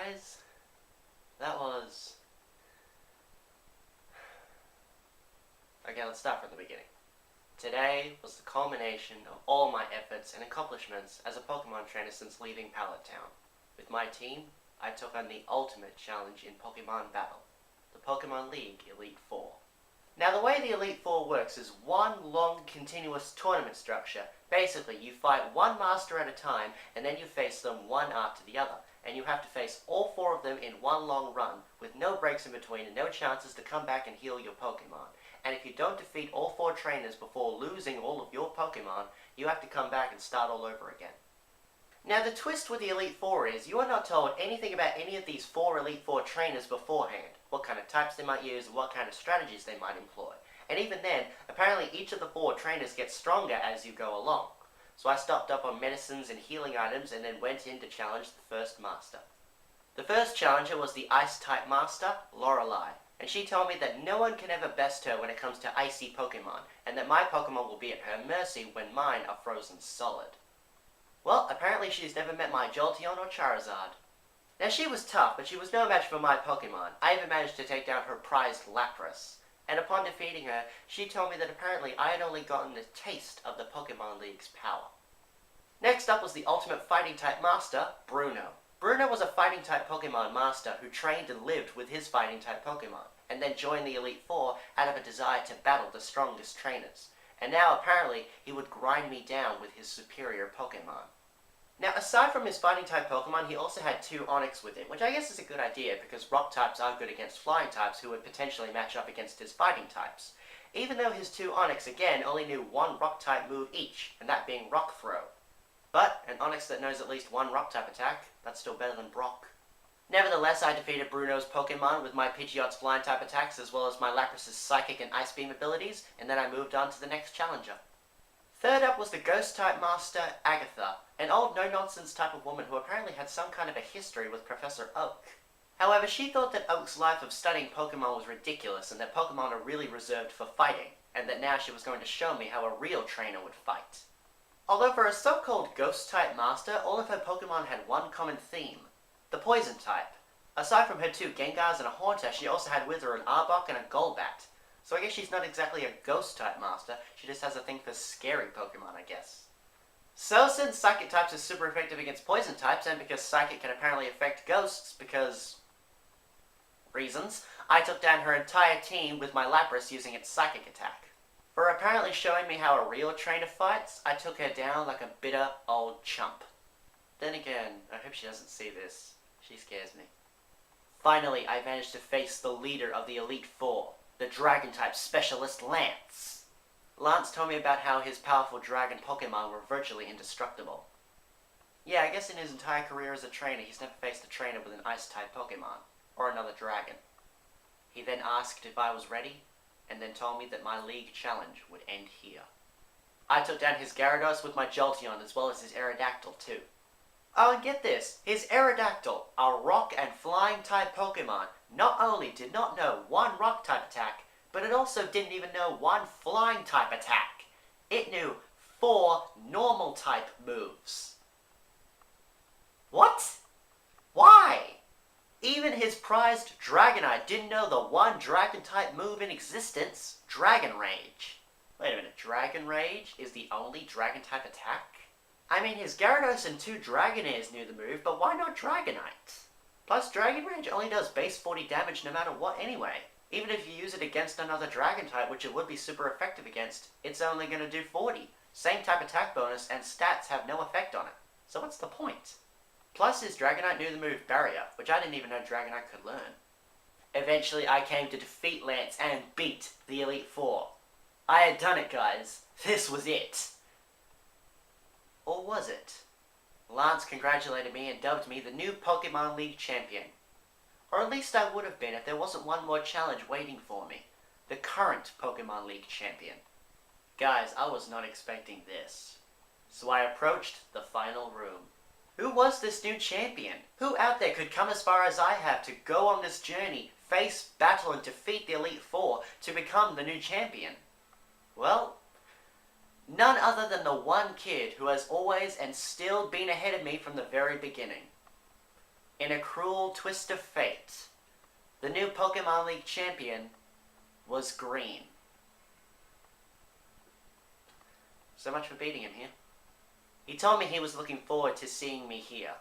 guys. That was... Okay, let's start from the beginning. Today was the culmination of all my efforts and accomplishments as a Pokemon trainer since leaving Pallet Town. With my team, I took on the ultimate challenge in Pokemon Battle, the Pokemon League Elite Four. Now, the way the Elite Four works is one long, continuous tournament structure. Basically, you fight one master at a time, and then you face them one after the other. And you have to face all four of them in one long run, with no breaks in between and no chances to come back and heal your Pokemon. And if you don't defeat all four trainers before losing all of your Pokemon, you have to come back and start all over again. Now, the twist with the Elite Four is you are not told anything about any of these four Elite Four trainers beforehand. What kind of types they might use, and what kind of strategies they might employ. And even then, apparently each of the four trainers gets stronger as you go along. So I stocked up on medicines and healing items and then went in to challenge the first master. The first challenger was the Ice-type master, Lorelei. And she told me that no one can ever best her when it comes to icy Pokemon, and that my Pokemon will be at her mercy when mine are frozen solid. Well, apparently she's never met my Jolteon or Charizard. Now, she was tough, but she was no match for my Pokemon. I even managed to take down her prized Lapras. And upon defeating her, she told me that apparently I had only gotten a taste of the Pokemon League's power. Next up was the ultimate fighting-type master, Bruno. Bruno was a fighting-type Pokemon master who trained and lived with his fighting-type Pokemon, and then joined the Elite Four out of a desire to battle the strongest trainers. And now, apparently, he would grind me down with his superior Pokemon. Now, aside from his fighting-type Pokemon, he also had two Onix with him, which I guess is a good idea, because rock types are good against flying types who would potentially match up against his fighting types. Even though his two Onix, again, only knew one rock-type move each, and that being Rock Throw. But an Onix that knows at least one rock-type attack, that's still better than Brock. Nevertheless, I defeated Bruno's Pokemon with my Pidgeot's flying-type attacks, as well as my Lapras' Psychic and Ice Beam abilities, and then I moved on to the next challenger. Third up was the Ghost-type master, Agatha, an old no-nonsense type of woman who apparently had some kind of a history with Professor Oak. However, she thought that Oak's life of studying Pokemon was ridiculous and that Pokemon are really reserved for fighting, and that now she was going to show me how a real trainer would fight. Although for a so-called Ghost-type master, all of her Pokemon had one common theme, the Poison type. Aside from her two Gengars and a Haunter, she also had with her an Arbok and a Golbat. So I guess she's not exactly a Ghost-type master, she just has a thing for scary Pokemon, I guess. So since Psychic types are super effective against Poison types, and because Psychic can apparently affect Ghosts because... reasons, I took down her entire team with my Lapras using its Psychic attack. For apparently showing me how a real trainer fights, I took her down like a bitter old chump. Then again, I hope she doesn't see this. She scares me. Finally, I managed to face the leader of the Elite Four, the Dragon-type specialist Lance. Lance told me about how his powerful dragon Pokemon were virtually indestructible. Yeah, I guess in his entire career as a trainer, he's never faced a trainer with an Ice-type Pokemon, or another dragon. He then asked if I was ready, and then told me that my league challenge would end here. I took down his Gyarados with my Jolteon, as well as his Aerodactyl too. Oh, and get this, his Aerodactyl, a rock and flying type Pokemon, not only did not know one rock type attack, but it also didn't even know one flying type attack. It knew 4 normal type moves. What? Why? Even his prized Dragonite didn't know the one dragon type move in existence, Dragon Rage. Wait a minute, Dragon Rage is the only dragon type attack? I mean, his Gyarados and 2 Dragonairs knew the move, but why not Dragonite? Plus, Dragon Rage only does base 40 damage no matter what anyway. Even if you use it against another dragon type, which it would be super effective against, it's only going to do 40. Same type attack bonus, and stats have no effect on it. So what's the point? Plus, his Dragonite knew the move Barrier, which I didn't even know Dragonite could learn. Eventually, I came to defeat Lance and beat the Elite Four. I had done it, guys. This was it. Or was it? Lance congratulated me and dubbed me the new Pokemon League champion. Or at least I would have been if there wasn't one more challenge waiting for me. The current Pokemon League champion. Guys, I was not expecting this. So I approached the final room. Who was this new champion? Who out there could come as far as I have to go on this journey, face, battle, and defeat the Elite Four to become the new champion? Well, none other than the one kid who has always and still been ahead of me from the very beginning. In a cruel twist of fate, the new Pokemon League champion was Green. So much for beating him here. He told me he was looking forward to seeing me here,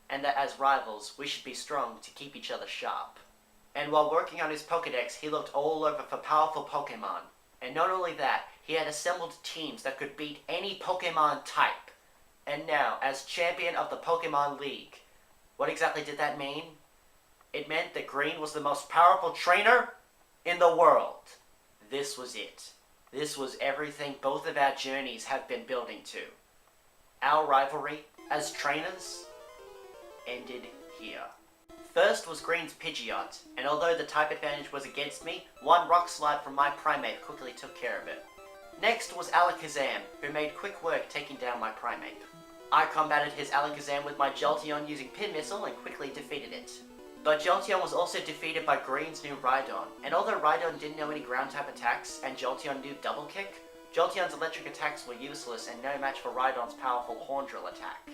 and that as rivals, we should be strong to keep each other sharp. And while working on his Pokedex, he looked all over for powerful Pokemon. And not only that, he had assembled teams that could beat any Pokemon type. And now, as champion of the Pokemon League, what exactly did that mean? It meant that Green was the most powerful trainer in the world. This was it. This was everything both of our journeys have been building to. Our rivalry as trainers ended here. First was Green's Pidgeot, and although the type advantage was against me, one Rock Slide from my Primeape quickly took care of it. Next was Alakazam, who made quick work taking down my Primeape. I combated his Alakazam with my Jolteon using Pin Missile and quickly defeated it. But Jolteon was also defeated by Green's new Rhydon, and although Rhydon didn't know any ground type attacks and Jolteon knew Double Kick, Jolteon's electric attacks were useless and no match for Rhydon's powerful Horn Drill attack.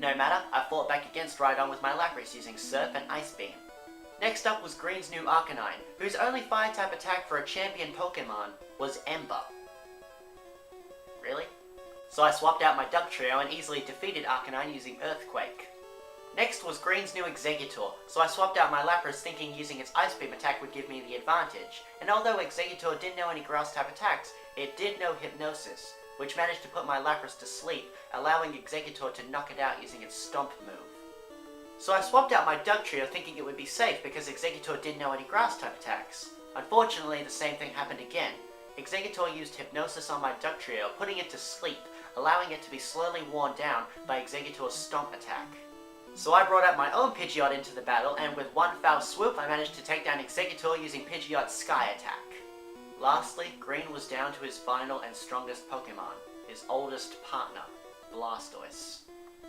No matter, I fought back against Rhydon with my Lapras using Surf and Ice Beam. Next up was Green's new Arcanine, whose only fire type attack for a champion Pokemon was Ember. Really? So I swapped out my Dugtrio and easily defeated Arcanine using Earthquake. Next was Green's new Exeggutor, so I swapped out my Lapras thinking using its Ice Beam attack would give me the advantage, and although Exeggutor didn't know any grass type attacks, it did know Hypnosis, which managed to put my Lapras to sleep, allowing Exeggutor to knock it out using its Stomp move. So I swapped out my Dugtrio thinking it would be safe because Exeggutor didn't know any grass type attacks. Unfortunately, the same thing happened again. Exeggutor used Hypnosis on my Dugtrio, putting it to sleep, allowing it to be slowly worn down by Exeggutor's Stomp attack. So I brought out my own Pidgeot into the battle, and with one foul swoop I managed to take down Exeggutor using Pidgeot's Sky attack. Lastly, Green was down to his final and strongest Pokemon, his oldest partner, Blastoise.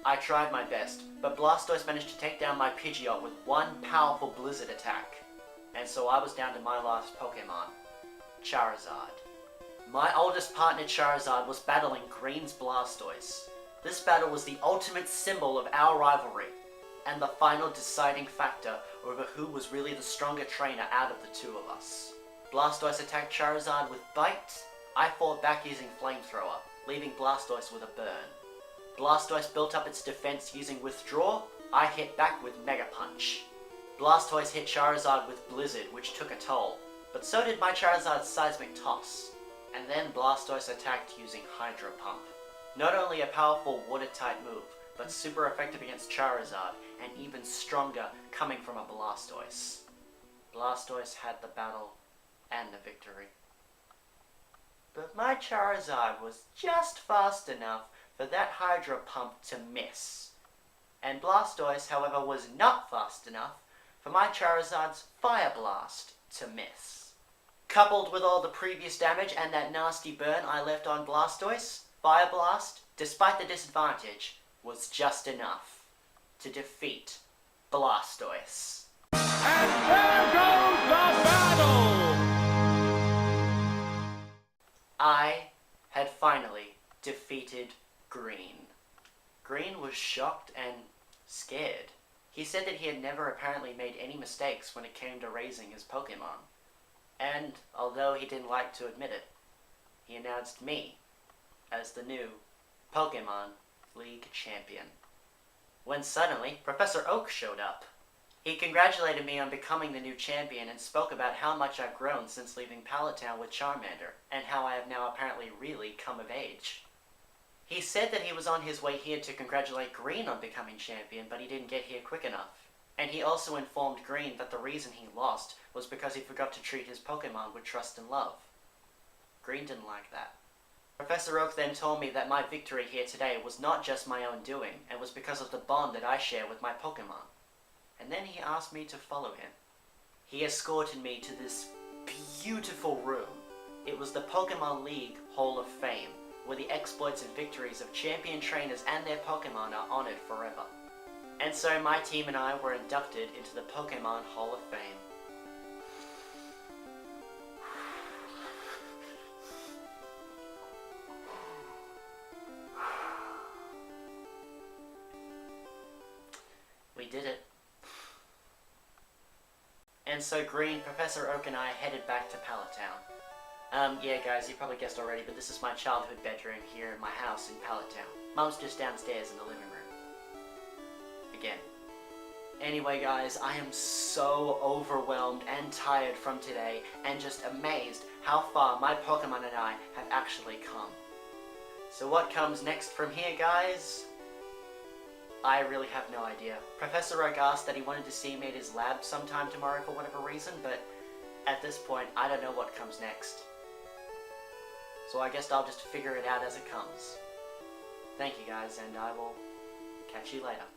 I tried my best, but Blastoise managed to take down my Pidgeot with one powerful Blizzard attack. And so I was down to my last Pokemon, Charizard. My oldest partner Charizard was battling Green's Blastoise. This battle was the ultimate symbol of our rivalry, and the final deciding factor over who was really the stronger trainer out of the two of us. Blastoise attacked Charizard with Bite. I fought back using Flamethrower, leaving Blastoise with a burn. Blastoise built up its defense using Withdraw. I hit back with Mega Punch. Blastoise hit Charizard with Blizzard, which took a toll, but so did my Charizard's Seismic Toss. And then Blastoise attacked using Hydro Pump. Not only a powerful water-type move, but super effective against Charizard, and even stronger coming from a Blastoise. Blastoise had the battle and the victory. But my Charizard was just fast enough for that Hydro Pump to miss. And Blastoise, however, was not fast enough for my Charizard's Fire Blast to miss. Coupled with all the previous damage and that nasty burn I left on Blastoise, Fire Blast, despite the disadvantage, was just enough to defeat Blastoise. And there goes the battle! I had finally defeated Green. Green was shocked and scared. He said that he had never apparently made any mistakes when it came to raising his Pokemon. And although he didn't like to admit it, he announced me as the new Pokemon League champion. When suddenly, Professor Oak showed up. He congratulated me on becoming the new champion and spoke about how much I've grown since leaving Pallet Town with Charmander, and how I have now apparently really come of age. He said that he was on his way here to congratulate Green on becoming champion, but he didn't get here quick enough. And he also informed Green that the reason he lost was because he forgot to treat his Pokemon with trust and love. Green didn't like that. Professor Oak then told me that my victory here today was not just my own doing, and was because of the bond that I share with my Pokemon. And then he asked me to follow him. He escorted me to this beautiful room. It was the Pokemon League Hall of Fame, where the exploits and victories of champion trainers and their Pokemon are honored forever. And so my team and I were inducted into the Pokemon Hall of Fame. We did it. And so Green, Professor Oak and I headed back to Pallet Town. Yeah guys, you probably guessed already, but this is my childhood bedroom here in my house in Pallet Town. Mum's just downstairs in the living room. Again. Anyway guys, I am so overwhelmed and tired from today, and just amazed how far my Pokemon and I have actually come. So what comes next from here, guys? I really have no idea. Professor Oak asked that he wanted to see me at his lab sometime tomorrow for whatever reason, but at this point, I don't know what comes next. So I guess I'll just figure it out as it comes. Thank you guys, and I will catch you later.